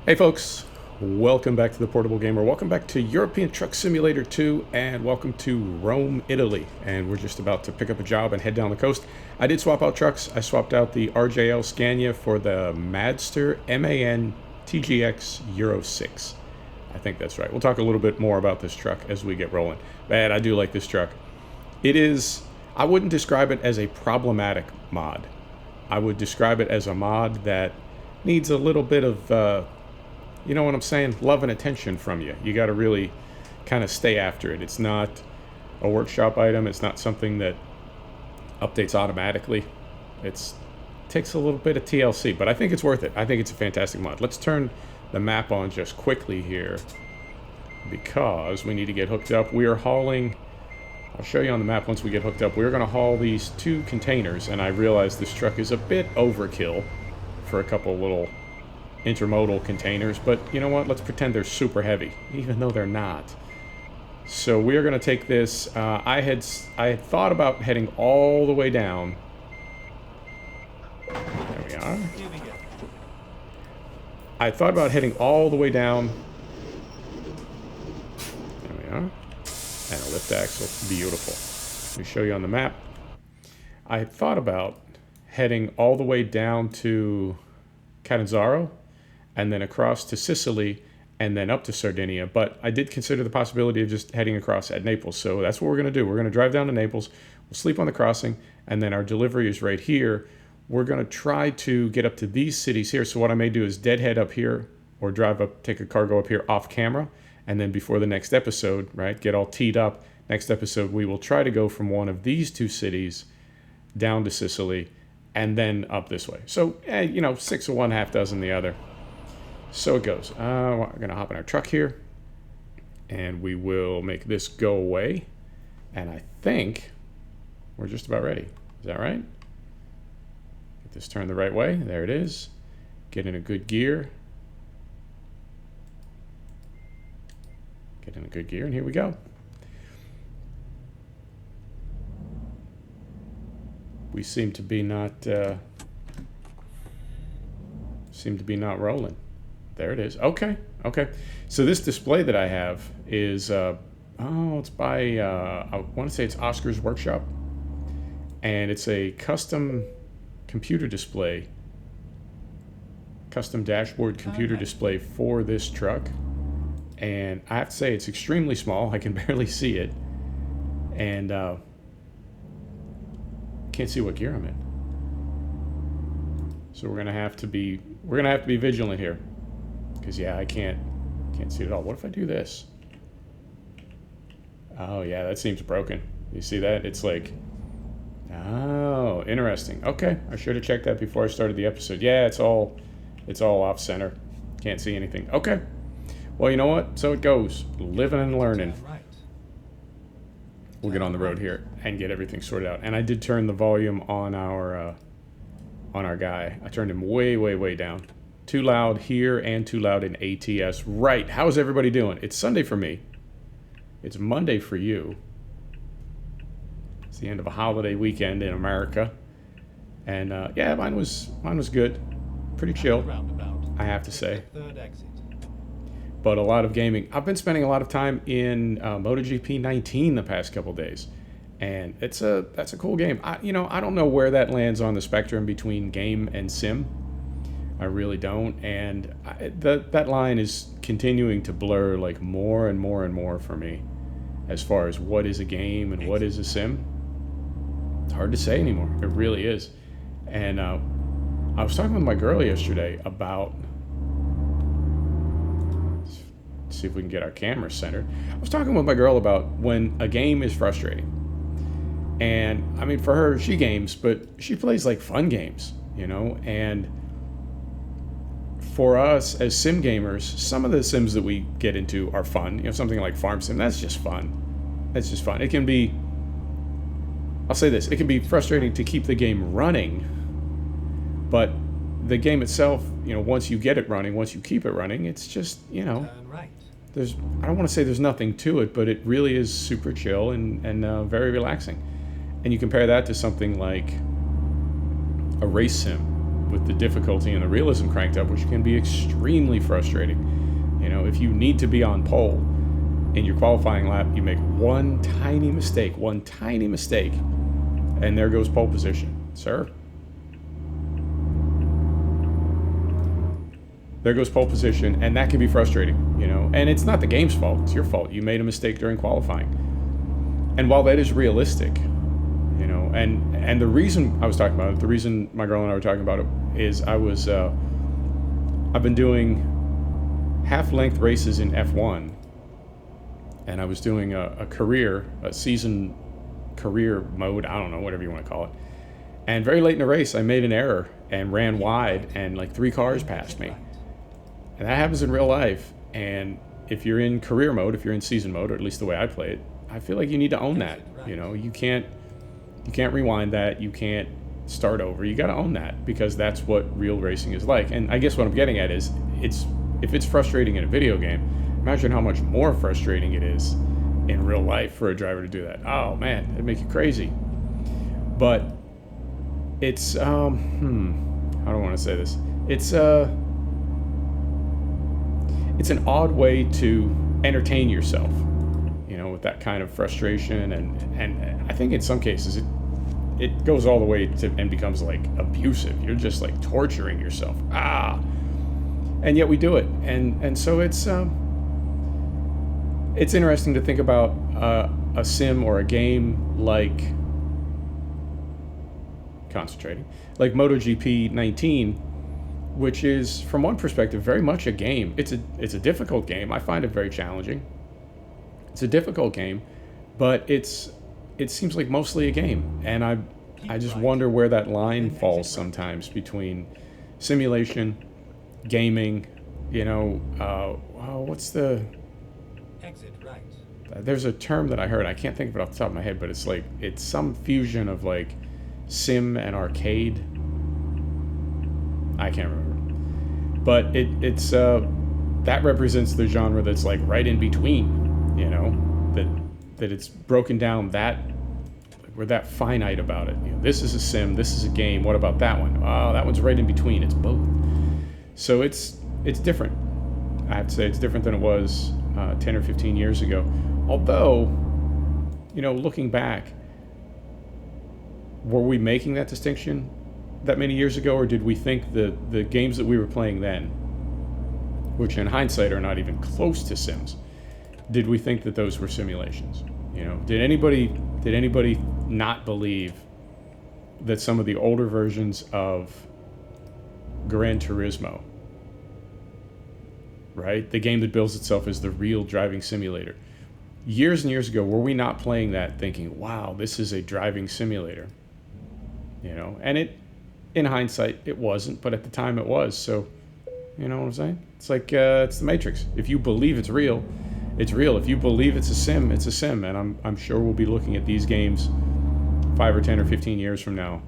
Hey folks, welcome back to the Portable Gamer. Welcome back to European Truck Simulator 2, and welcome to Rome, Italy. And we're just about to pick up a job and head down the coast. I did swap out trucks. I swapped out the RJL Scania for the Madster MAN TGX Euro 6. I think that's right. We'll talk a little bit more about this truck as we get rolling. Man, I do like this truck. It is, I wouldn't describe it as a problematic mod. I would describe it as a mod that needs a little bit of you know what I'm saying? Love and attention from you. You got to really kind of stay after it. It's not a workshop item. It's not something that updates automatically. It takes a little bit of TLC, but I think it's worth it. I think it's a fantastic mod. Let's turn the map on just quickly here because we need to get hooked up. We are hauling, I'll show you on the map once we get hooked up. We're going to haul these 2 containers, and I realize this truck is a bit overkill for a couple little intermodal containers, but you know what? Let's pretend they're super heavy, even though they're not. So we are going to take this. I had thought about heading all the way down. There we are. I thought about heading all the way down. There we are. And a lift axle. Beautiful. Let me show you on the map. I thought about heading all the way down to Catanzaro, and then across to Sicily, and then up to Sardinia. But I did consider the possibility of just heading across at Naples. So that's what we're going to do. We're going to drive down to Naples. We'll sleep on the crossing, and then our delivery is right here. We're going to try to get up to these cities here. So what I may do is deadhead up here, or drive up, take a cargo up here off camera, and then before the next episode, right, get all teed up. Next episode, we will try to go from one of these 2 cities down to Sicily, and then up this way. So, you know, 6 of one, half dozen the other. So it goes. We're going to hop in our truck here, and we will make this go away. And I think we're just about ready. Is that right? Get this turned the right way. There it is. Get in a good gear. Get in a good gear, and here we go. We seem to be not rolling. There it is. Okay. So this display that I have is, it's by, I want to say it's Oscar's Workshop. And it's a custom computer display, custom dashboard computer display for this truck. And I have to say it's extremely small. I can barely see it. And can't see what gear I'm in. So we're gonna have to be vigilant here. Because yeah, I can't see it at all. What if I do this? Oh yeah, that seems broken. You see that? It's like, oh, interesting. Okay, I should have checked that before I started the episode. Yeah, it's all off center. Can't see anything. Okay. Well, you know what? So it goes. Living and learning. We'll get on the road here and get everything sorted out. And I did turn the volume on our guy. I turned him way down. Too loud here and too loud in ATS. Right. How's everybody doing? It's Sunday for me. It's Monday for you. It's the end of a holiday weekend in America. And yeah, mine was good. Pretty chill, I have to say. But a lot of gaming. I've been spending a lot of time in MotoGP 19 the past couple days. And that's a cool game. I don't know where that lands on the spectrum between game and sim. I really don't, and that line is continuing to blur like more and more for me as far as what is a game and what is a sim. It's hard to say anymore. It really is. And I was talking with my girl yesterday about, let's see if we can get our camera centered. I was talking with my girl about when a game is frustrating. And I mean, for her, she games, but she plays like fun games, you know, and for us as sim gamers, some of the sims that we get into are fun. You know, something like Farm Sim, that's just fun. It can be, I'll say this, it can be frustrating to keep the game running, but the game itself, you know, once you get it running, once you keep it running, it's just, you know, I don't want to say there's nothing to it, but it really is super chill and very relaxing. And you compare that to something like a race sim. with the difficulty and the realism cranked up, which can be extremely frustrating. You know, if you need to be on pole in your qualifying lap, you make one tiny mistake, and there goes pole position, sir. There goes pole position, and that can be frustrating, you know. And it's not the game's fault, it's your fault. You made a mistake during qualifying. And while that is realistic, you know, and the reason I was talking about it, the reason my girl and I were talking about it is I've been doing half-length races in F1, and I was doing a season career mode, I don't know, whatever you want to call it. And very late in the race, I made an error and ran wide, and like 3 cars passed me. And that happens in real life. And if you're in career mode, if you're in season mode, or at least the way I play it, I feel like you need to own that. You know, you can't rewind that. You can't start over. You got to own that, because that's what real racing is like. And I guess what I'm getting at is, if it's frustrating in a video game, imagine how much more frustrating it is in real life for a driver to do that. Oh man, it'd make you crazy. But it's how do I want to say this? It's an odd way to entertain yourself, you know, with that kind of frustration, and I think in some cases it goes all the way to and becomes like abusive. You're just like torturing yourself. And yet we do it, and so it's interesting to think about a sim or a game like MotoGP 19, which is, from one perspective, very much a game. It's a difficult game. I find it very challenging. It's a difficult game, but it seems like mostly a game, and I just wonder where that line falls sometimes between simulation, gaming, you know. What's the exit right? There's a term that I heard. I can't think of it off the top of my head, but it's some fusion of like sim and arcade. I can't remember, but it's that represents the genre that's like right in between, you know, that it's broken down, that we're that finite about it. You know, this is a sim, this is a game. What about that one? Oh, that one's right in between. It's both. So it's different. I have to say it's different than it was 10 or 15 years ago. Although, you know, looking back, were we making that distinction that many years ago, or did we think the games that we were playing then, which in hindsight are not even close to sims, did we think that those were simulations? You know, did anybody not believe that some of the older versions of Gran Turismo, right, the game that bills itself as the real driving simulator, years and years ago, were we not playing that thinking, wow, this is a driving simulator? You know, and in hindsight, it wasn't, but at the time it was. So, you know what I'm saying? It's like, it's the Matrix. If you believe it's real, it's real. If you believe it's a sim, it's a sim. And I'm sure we'll be looking at these games 5 or 10 or 15 years from now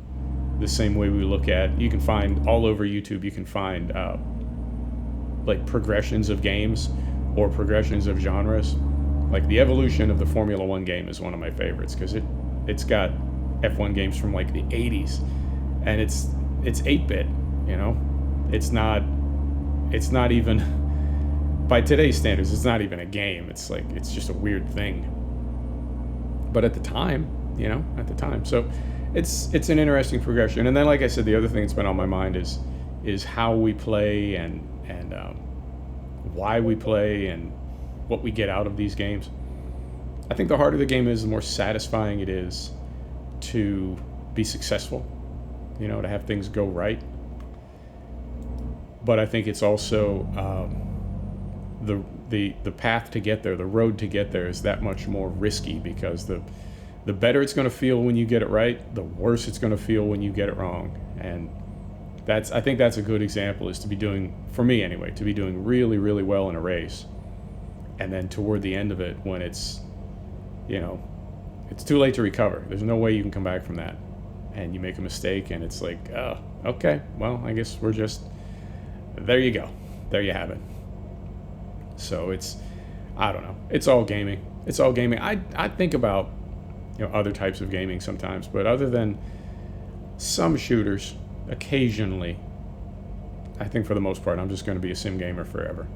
the same way we look at, you can find all over YouTube, you can find like progressions of games or progressions of genres. Like the evolution of the Formula One game is one of my favorites, because it's got F1 games from like the 80s, and it's 8-bit, you know. It's not even, by today's standards, it's not even a game. It's like, it's just a weird thing. But at the time, you know, so it's an interesting progression. And then, like I said, the other thing that's been on my mind is how we play and why we play and what we get out of these games. I think the harder the game is, the more satisfying it is to be successful, you know, to have things go right. But I think it's also the path to get there, the road to get there, is that much more risky, because the better it's going to feel when you get it right, the worse it's going to feel when you get it wrong. And I think that's a good example, is to be doing, for me anyway, to be doing really, really well in a race, and then toward the end of it, when it's, you know, it's too late to recover. There's no way you can come back from that. And you make a mistake, and it's like, oh, okay, well, I guess we're just, there you go. There you have it. So I don't know. It's all gaming. I think about, you know, other types of gaming sometimes, but other than some shooters, occasionally, I think for the most part, I'm just going to be a sim gamer forever.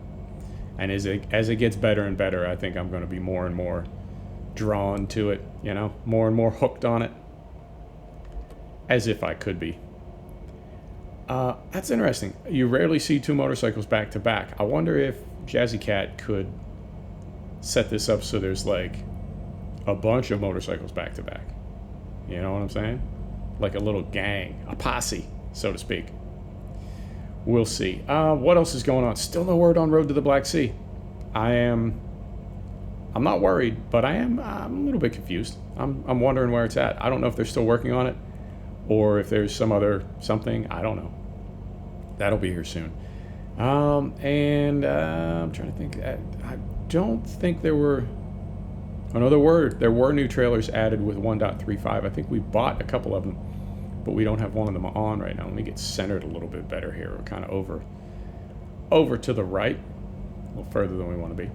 And as it gets better and better, I think I'm going to be more and more drawn to it, you know, more and more hooked on it. As if I could be. That's interesting. You rarely see two motorcycles back to back. I wonder if Jazzy Cat could set this up so there's like a bunch of motorcycles back to back. You know what I'm saying? Like a little gang, a posse, so to speak. We'll see. What else is going on? Still no word on Road to the Black Sea. I'm not worried, but I'm a little bit confused. I'm wondering where it's at. I don't know if they're still working on it or if there's some other something. I don't know. That'll be here soon. And I'm trying to think. I don't think there were... Oh, no, there were new trailers added with 1.35. I think we bought a couple of them, but we don't have one of them on right now. Let me get centered a little bit better here. We're kind of over to the right, a little further than we want to be.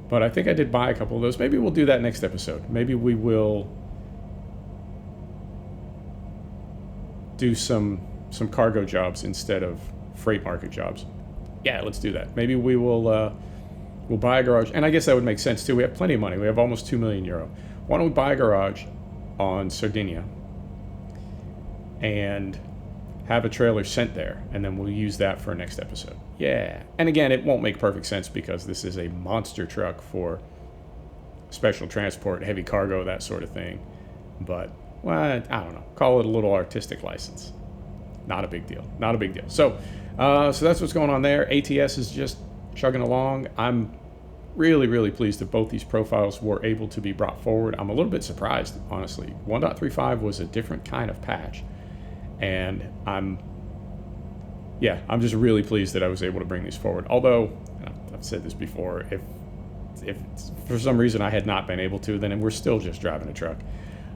But I think I did buy a couple of those. Maybe we'll do that next episode. Maybe we will do some cargo jobs instead of freight market jobs. Yeah, let's do that. Maybe we will we'll buy a garage, and I guess that would make sense too. We have plenty of money. We have almost 2 million euro. Why don't we buy a garage on Sardinia and have a trailer sent there, and then we'll use that for our next episode. Yeah. And again, it won't make perfect sense because this is a monster truck for special transport, heavy cargo, that sort of thing. But, well, I don't know. Call it a little artistic license. Not a big deal. Not a big deal. So that's what's going on there. ATS is just chugging along. I'm really, really pleased that both these profiles were able to be brought forward. I'm a little bit surprised, honestly. 1.35 was a different kind of patch. And I'm just really pleased that I was able to bring these forward. Although, I've said this before, if for some reason I had not been able to, then we're still just driving a truck.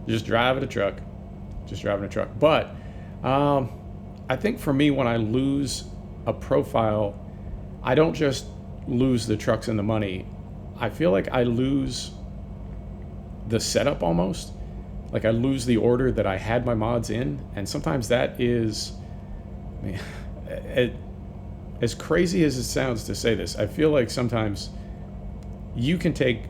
Just driving a truck. But I think for me, when I lose a profile, I don't just lose the trucks and the money. I feel like I lose the setup almost. Like I lose the order that I had my mods in. And sometimes that is, as crazy as it sounds to say this, I feel like sometimes you can take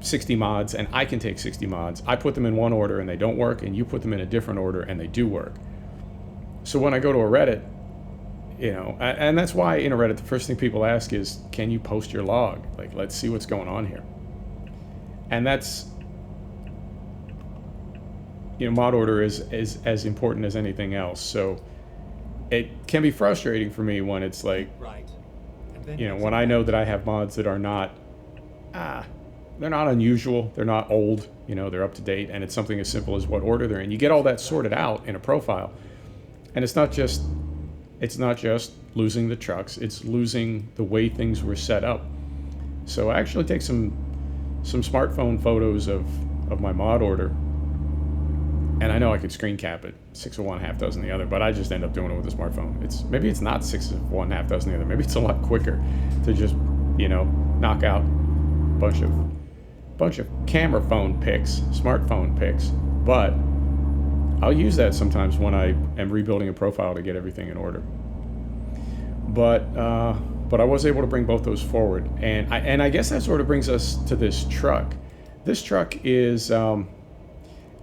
60 mods and I can take 60 mods. I put them in one order and they don't work, and you put them in a different order and they do work. So when I go to a Reddit, you know, and that's why in a Reddit, the first thing people ask is, can you post your log? Like, let's see what's going on here. And that's, you know, mod order is as important as anything else. So it can be frustrating for me when it's like, Right. you know, when I know that I have mods that are not, they're not unusual, they're not old, you know, they're up to date, and it's something as simple as what order they're in. You get all that sorted out in a profile, and it's not just losing the trucks, it's losing the way things were set up. So I actually take some smartphone photos of my mod order, and I know I could screen cap it 6 of one, half dozen the other, but I just end up doing it with a smartphone. Maybe it's not 6 of one, half dozen the other. Maybe it's a lot quicker to just, you know, knock out a bunch of camera phone pics, smartphone pics. But I'll use that sometimes when I am rebuilding a profile to get everything in order. But I was able to bring both those forward, and I guess that sort of brings us to this truck. This truck is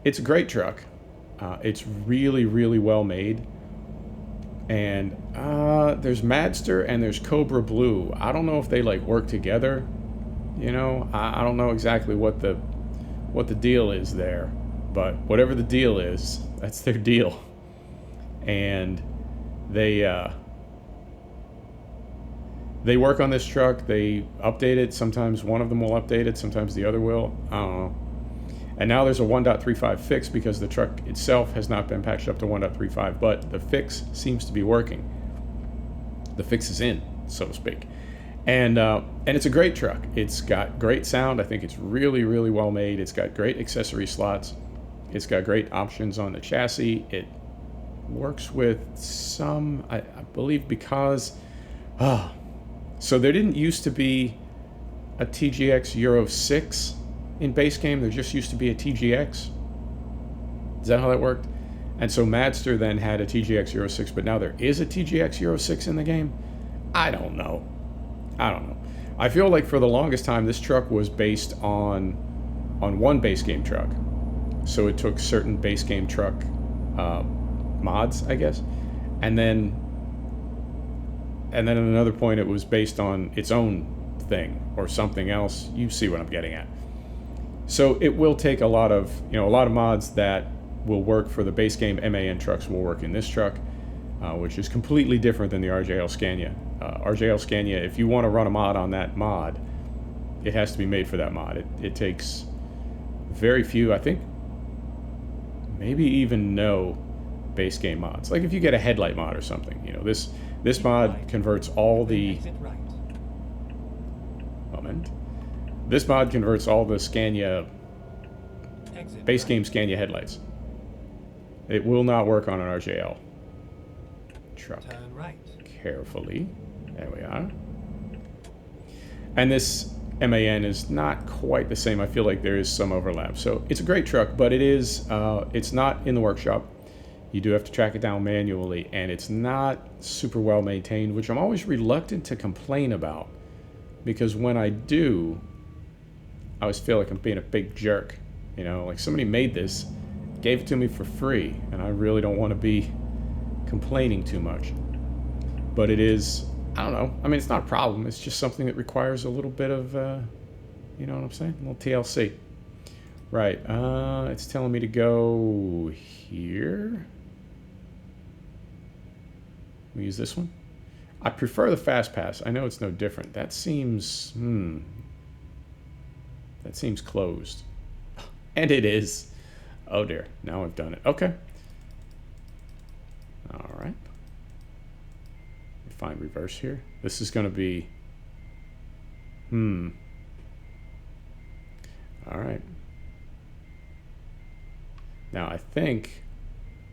it's a great truck. It's really, really well made. And there's Madster and there's Cobra Blue. I don't know if they like work together. You know, I don't know exactly what the deal is there, but whatever the deal is, that's their deal. And they work on this truck. They update it. Sometimes one of them will update it. Sometimes the other will. I don't know. And now there's a 1.35 fix because the truck itself has not been patched up to 1.35, but the fix seems to be working. The fix is in, so to speak. And it's a great truck. It's got great sound. I think it's really, really well made. It's got great accessory slots. It's got great options on the chassis. It works with some, I believe, because... so there didn't used to be a TGX Euro 6 in base game. There just used to be a TGX. Is that how that worked? And so Madster then had a TGX Euro 6, but now there is a TGX Euro 6 in the game? I don't know. I feel like for the longest time, this truck was based on one base game truck. So it took certain base game truck mods, I guess. And then at another point, it was based on its own thing or something else. You see what I'm getting at. So it will take a lot of mods that will work for the base game MAN trucks will work in this truck, which is completely different than the RJL Scania. RJL Scania, if you want to run a mod on that mod, it has to be made for that mod. It takes very few, I think, maybe even no base game mods. Like if you get a headlight mod or something, this mod converts all the... Moment. This mod converts all the Scania, base game Scania headlights. It will not work on an RJL truck. Turn right. Carefully. There we are. And this MAN is not quite the same. I feel like there is some overlap. So it's a great truck, but it's not in the workshop. You do have to track it down manually, and it's not super well maintained, which I'm always reluctant to complain about, because when I do, I always feel like I'm being a big jerk. Like somebody made this, gave it to me for free, and I really don't want to be complaining too much. But it is, I don't know. I mean, it's not a problem. It's just something that requires a little bit of, you know what I'm saying? A little TLC. Right. It's telling me to go here. We use this one. I prefer the fast pass. I know it's no different. That seems, that seems closed. And it is. Oh dear. Now I've done it. Okay. All right. Find reverse here. This is going to be... All right. Now I think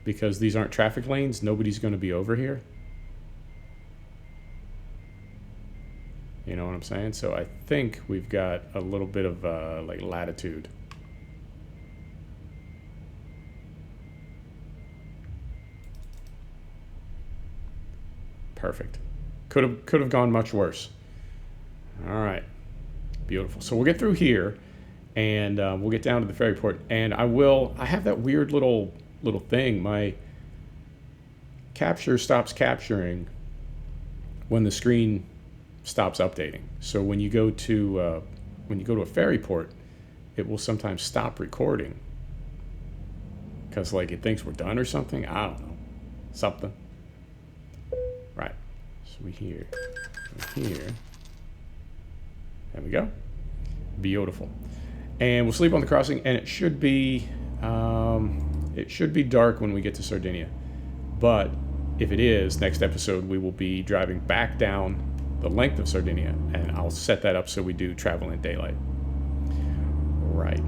because these aren't traffic lanes, nobody's going to be over here. You know what I'm saying? So I think we've got a little bit of like latitude. Perfect. Could have gone much worse. All right. Beautiful. So we'll get through here, and we'll get down to the ferry port. And I have that weird little thing. My capture stops capturing when the screen stops updating. So when you go to a ferry port, it will sometimes stop recording because like it thinks we're done or something. I don't know. Something. Right. So we're here. There we go. Beautiful. And we'll sleep on the crossing, and it should be dark when we get to Sardinia. But if it is, next episode we will be driving back down the length of Sardinia, and I'll set that up so we do travel in daylight. Right.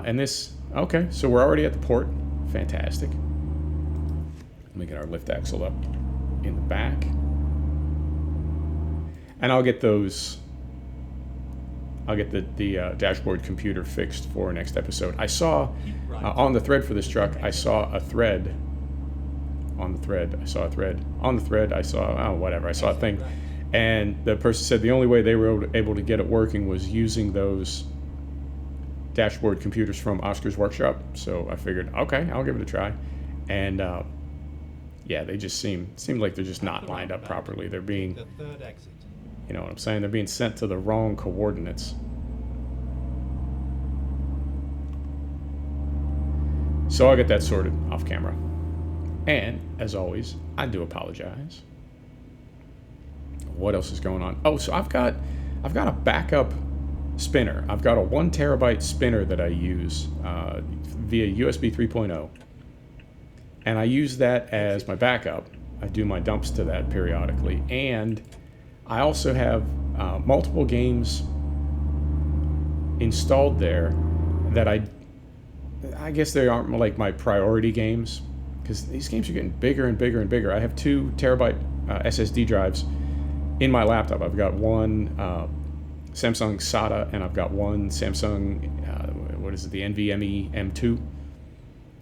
And this, okay, so we're already at the port. Fantastic. Let me get our lift axle up in the back. And I'll get the dashboard computer fixed for next episode. I saw on the thread for this truck, I saw a thread. On the thread, I saw a thread. On the thread, I saw, whatever, I saw a thing. And the person said the only way they were able to get it working was using those dashboard computers from Oscar's workshop. So I figured, okay, I'll give it a try. And yeah, they just seem like they're just not lined up properly. They're being, you know what I'm saying? They're being sent to the wrong coordinates. So I'll get that sorted off camera. And as always, I do apologize. What else is going on? Oh, so I've got a backup spinner. I've got a 1 terabyte spinner that I use via USB 3.0. And I use that as my backup. I do my dumps to that periodically. And I also have multiple games installed there that I guess they aren't like my priority games, because these games are getting bigger and bigger and bigger. I have 2 terabyte SSD drives in my laptop. I've got one Samsung SATA, and I've got one Samsung, what is it, the NVMe M2,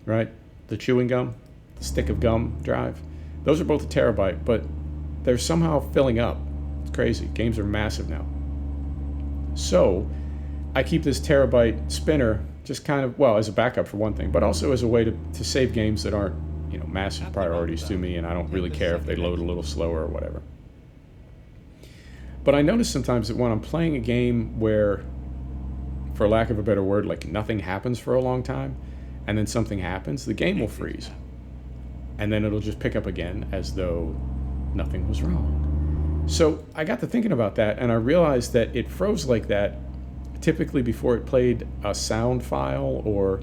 right? The chewing gum. stick of gum drive. Those are both a terabyte, but they're somehow filling up. It's crazy. Games are massive now. So I keep this terabyte spinner just kind of, well, as a backup for one thing, but also as a way to save games that aren't, massive priorities to me, and I don't really care if they load a little slower or whatever. But I notice sometimes that when I'm playing a game where, for lack of a better word, like nothing happens for a long time, and then something happens, the game will freeze. And then it'll just pick up again as though nothing was wrong. So I got to thinking about that, and I realized that it froze like that typically before it played a sound file, or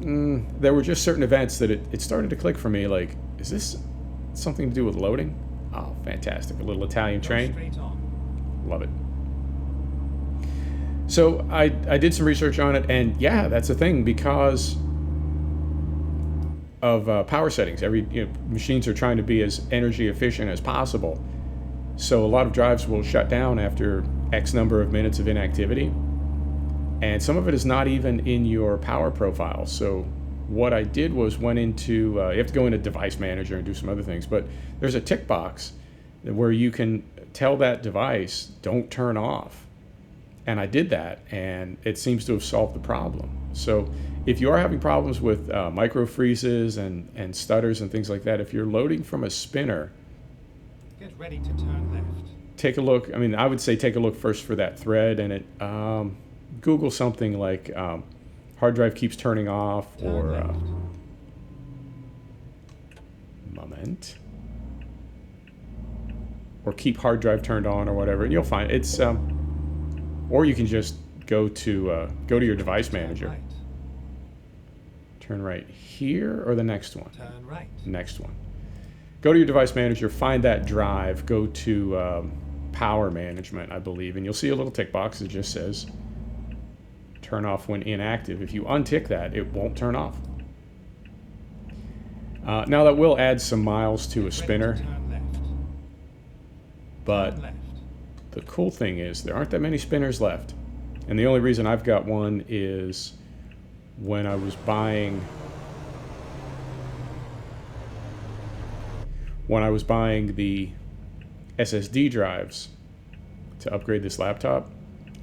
there were just certain events that it started to click for me, like, is this something to do with loading? Oh, fantastic. A little Italian train. Love it. So I did some research on it, and yeah, that's a thing because of power settings. Machines are trying to be as energy efficient as possible. So a lot of drives will shut down after X number of minutes of inactivity. And some of it is not even in your power profile. So what I did was went into, you have to go into Device Manager and do some other things, but there's a tick box where you can tell that device, don't turn off. And I did that, and it seems to have solved the problem. So if you are having problems with micro freezes and stutters and things like that, if you're loading from a spinner, get ready to turn left. Take a look. I mean, I would say take a look first for that thread, and Google something like hard drive keeps turning off, or moment, or keep hard drive turned on, or whatever, and you'll find it's. Or you can just go to your device manager. Turn right here, or the next one. Turn right. Next one. Go to your device manager, find that drive, go to power management, I believe, and you'll see a little tick box that just says turn off when inactive. If you untick that, it won't turn off. Now that will add some miles to a spinner, but the cool thing is there aren't that many spinners left. And the only reason I've got one is when I was buying the SSD drives to upgrade this laptop,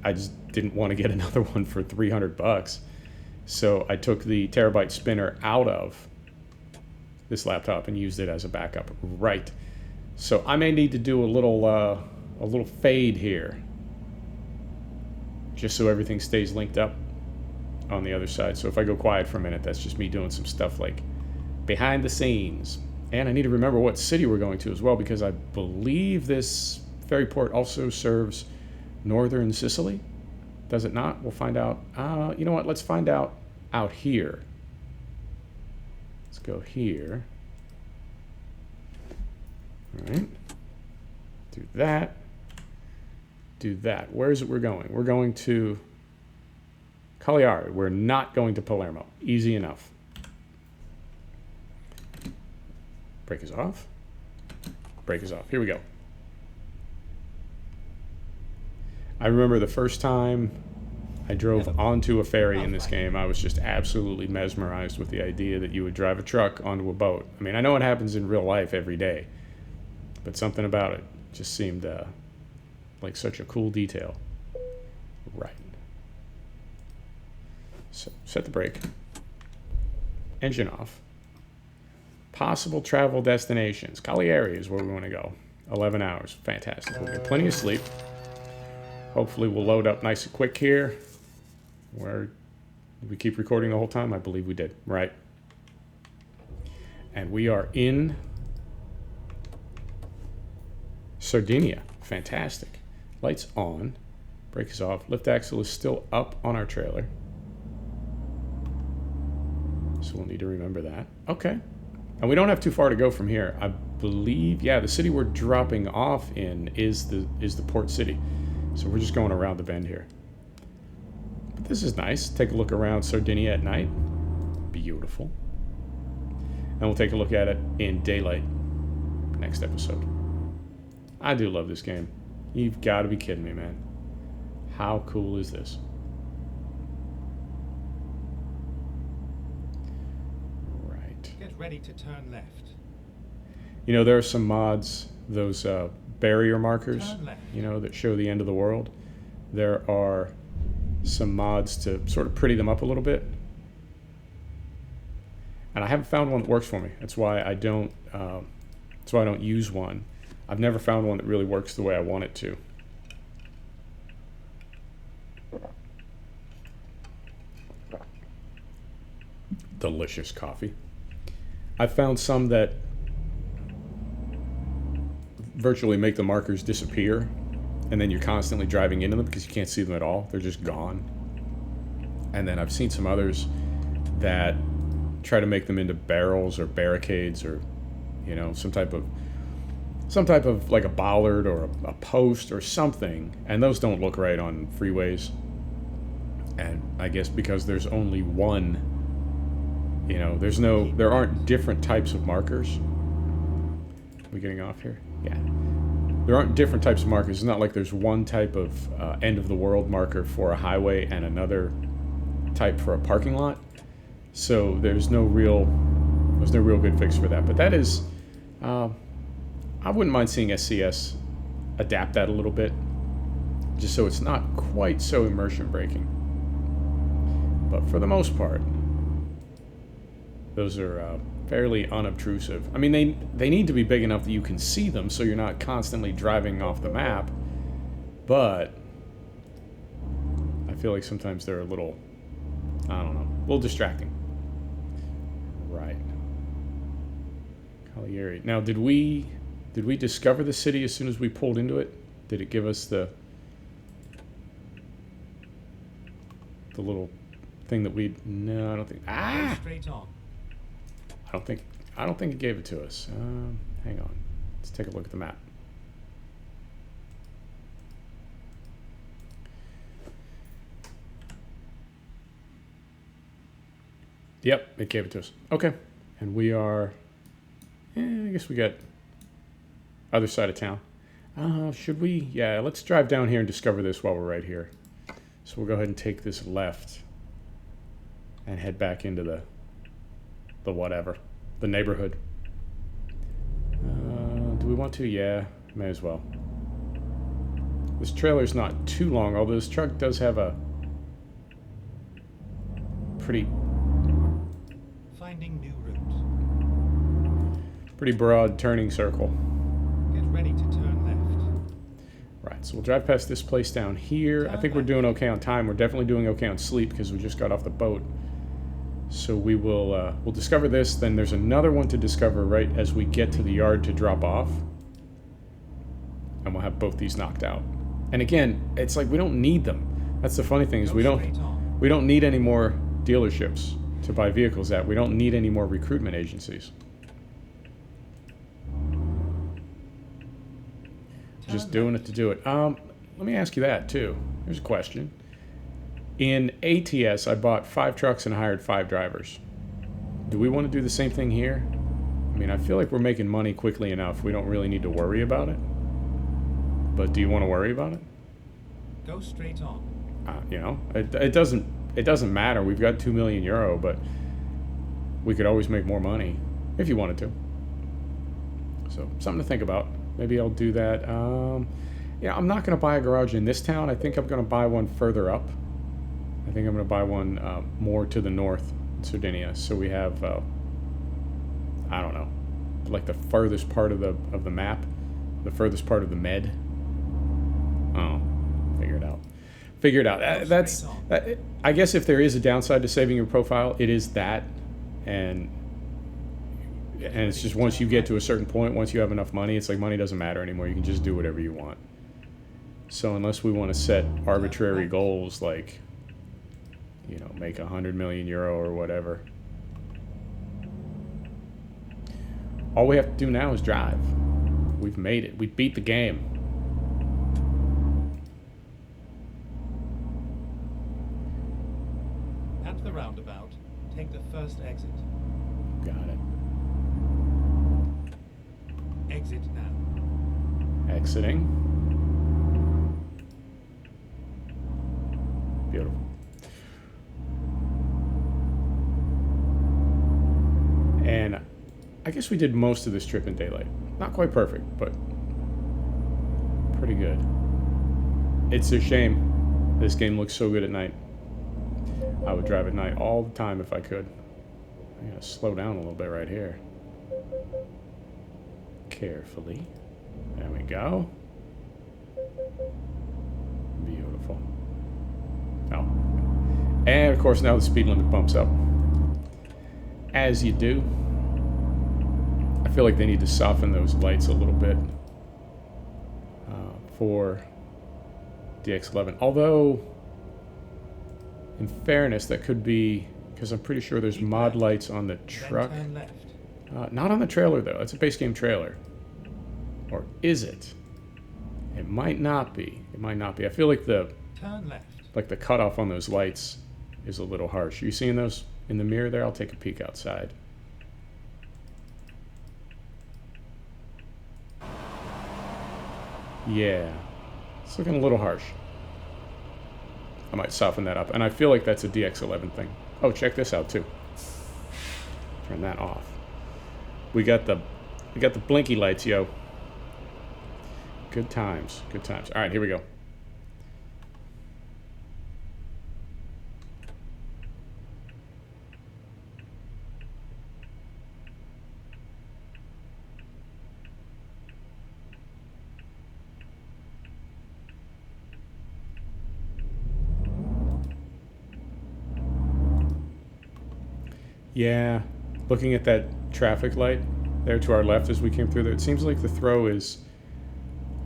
I just didn't want to get another one for $300. So I took the terabyte spinner out of this laptop and used it as a backup. Right. So I may need to do a little fade here, just so everything stays linked up on the other side. So if I go quiet for a minute, that's just me doing some stuff like behind the scenes. And I need to remember what city we're going to as well, because I believe this ferry port also serves northern Sicily. Does it not? We'll find out. You know what? Let's find out here. Let's go here. All right. Do that. Do that. Where is it we're going? We're going to Cagliari. We're not going to Palermo. Easy enough. Brake is off. Brake is off. Here we go. I remember the first time I drove onto a ferry in this game, I was just absolutely mesmerized with the idea that you would drive a truck onto a boat. I mean, I know it happens in real life every day, but something about it just seemed like such a cool detail. Right. So set the brake. Engine off. Possible travel destinations. Cagliari is where we want to go. 11 hours. Fantastic. We'll get plenty of sleep. Hopefully we'll load up nice and quick here. Where did we keep recording the whole time? I believe we did. Right. And we are in Sardinia. Fantastic. Lights on. Brake is off. Lift axle is still up on our trailer. So we'll need to remember that. Okay. And we don't have too far to go from here. I believe, yeah, the city we're dropping off in is the port city. So we're just going around the bend here. But this is nice. Take a look around Sardinia at night. Beautiful. And we'll take a look at it in daylight next episode. I do love this game. You've got to be kidding me, man. How cool is this? Get ready to turn left. You know, there are some mods, those barrier markers, Turn left. you know, that show the end of the world. There are some mods to sort of pretty them up a little bit. And I haven't found one that works for me. That's why I don't use one. I've never found one that really works the way I want it to. Delicious coffee. I've found some that virtually make the markers disappear, and then you're constantly driving into them because you can't see them at all. They're just gone. And then I've seen some others that try to make them into barrels or barricades, or, you know, some type of like a bollard or a post or something, and those don't look right on freeways. And I guess because there's only one, you know, there aren't different types of markers. Are we getting off here? Yeah. There aren't different types of markers. It's not like there's one type of end of the world marker for a highway and another type for a parking lot. So there's no real good fix for that. But that is, I wouldn't mind seeing SCS adapt that a little bit, just so it's not quite so immersion breaking. But for the most part, those are fairly unobtrusive. I mean, they need to be big enough that you can see them, so you're not constantly driving off the map. But I feel like sometimes they're a little, I don't know, a little distracting. Right. Cagliari. Now, did we discover the city as soon as we pulled into it? Did it give us the little thing that we? No, I don't think. Go straight on. I don't think it gave it to us. Hang on. Let's take a look at the map. Yep, it gave it to us. Okay. And we are, I guess we got other side of town. Should we? Yeah, let's drive down here and discover this while we're right here. So we'll go ahead and take this left and head back into the whatever, the neighborhood. Do we want to? Yeah, may as well. This trailer's not too long, although this truck does have a pretty Finding new route. pretty broad turning circle. Get ready to turn left. Right, so we'll drive past this place down here. I think we're doing okay on time. We're definitely doing okay on sleep because we just got off the boat. So we will we'll discover this. Then there's another one to discover right as we get to the yard to drop off. And we'll have both these knocked out. And again, it's like we don't need them. That's the funny thing is we don't need any more dealerships to buy vehicles at. We don't need any more recruitment agencies. Just doing it to do it. Let me ask you that too. Here's a question. In ATS, I bought 5 trucks and hired 5 drivers. Do we want to do the same thing here? I mean, I feel like we're making money quickly enough. We don't really need to worry about it. But do you want to worry about it? Go straight on. You know, it doesn't matter. We've got €2 million, but we could always make more money if you wanted to. So something to think about. Maybe I'll do that. Yeah, I'm not going to buy a garage in this town. I think I'm going to buy one further up. I think I'm going to buy one more to the north, in Sardinia. So we have, I don't know, like the furthest part of the map, the furthest part of the med. Oh, figure it out. Figure it out. I guess if there is a downside to saving your profile, it is that, and it's just once you get to a certain point, once you have enough money, it's like money doesn't matter anymore. You can just do whatever you want. So unless we want to set arbitrary goals like, you know, make €100 million or whatever, all we have to do now is drive. We've made it. We beat the game. At the roundabout, take the first exit. Got it. Exit now. Exiting. Beautiful. And I guess we did most of this trip in daylight. Not quite perfect, but pretty good. It's a shame. This game looks so good at night. I would drive at night all the time if I could. I'm gonna slow down a little bit right here. Carefully. There we go. Beautiful. Oh. And of course now the speed limit bumps up. As you do. I feel like they need to soften those lights a little bit for DX11. Although, in fairness, that could be because I'm pretty sure there's mod lights on the truck. Not on the trailer though. It's a base game trailer. Or is it? It might not be. It might not be. I feel like the cutoff on those lights is a little harsh. Are you seeing those in the mirror there? I'll take a peek outside. Yeah, it's looking a little harsh. I might soften that up. And I feel like that's a DX11 thing. Oh, check this out too. Turn that off. We got the blinky lights, yo. Good times. Good times. All right, here we go. Yeah, looking at that traffic light there to our left as we came through there, it seems like the throw is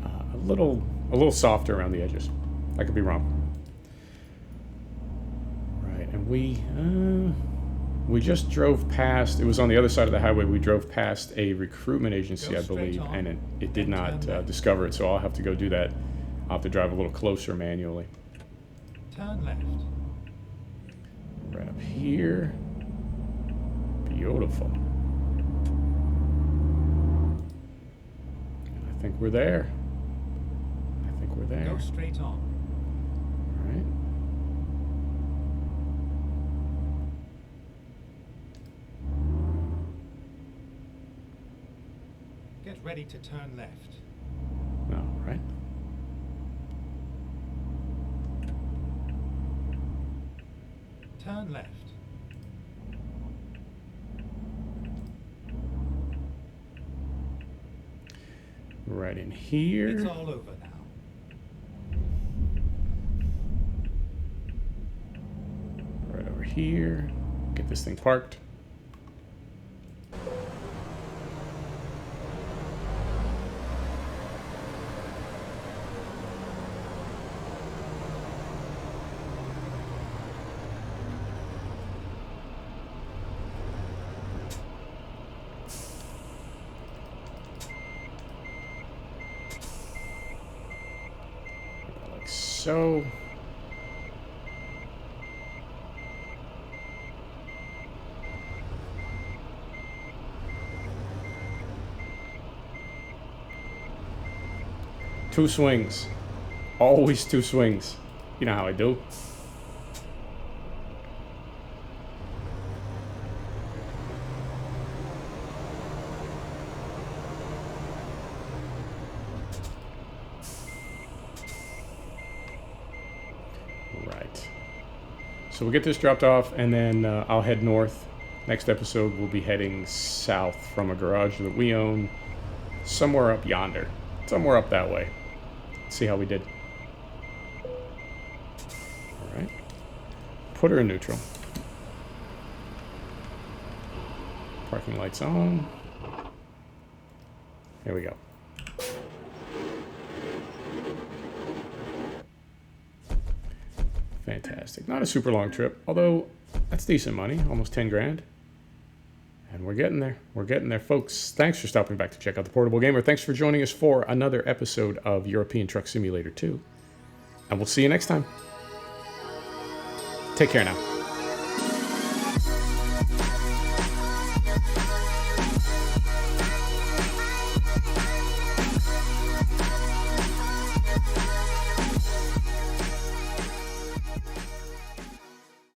a little softer around the edges. I could be wrong. Right, and we just drove past. It was on the other side of the highway. We drove past a recruitment agency, I believe, and it did not discover it. So I'll have to go do that. I'll have to drive a little closer manually. Turn left. Right up here. Beautiful. I think we're there. I think we're there. Go straight on. All right. Get ready to turn left. All right. Turn left. Right in here. It's all over now. Right over here. Get this thing parked. So, two swings. Always two swings. You know how I do. So we'll get this dropped off, and then I'll head north. Next episode, we'll be heading south from a garage that we own somewhere up yonder. Somewhere up that way. Let's see how we did. All right. Put her in neutral. Parking lights on. Here we go. Fantastic. Not a super long trip, although that's decent money, almost 10 grand. And we're getting there. We're getting there, folks. Thanks for stopping back to check out The Portable Gamer. Thanks for joining us for another episode of European Truck Simulator 2. And we'll see you next time. Take care now.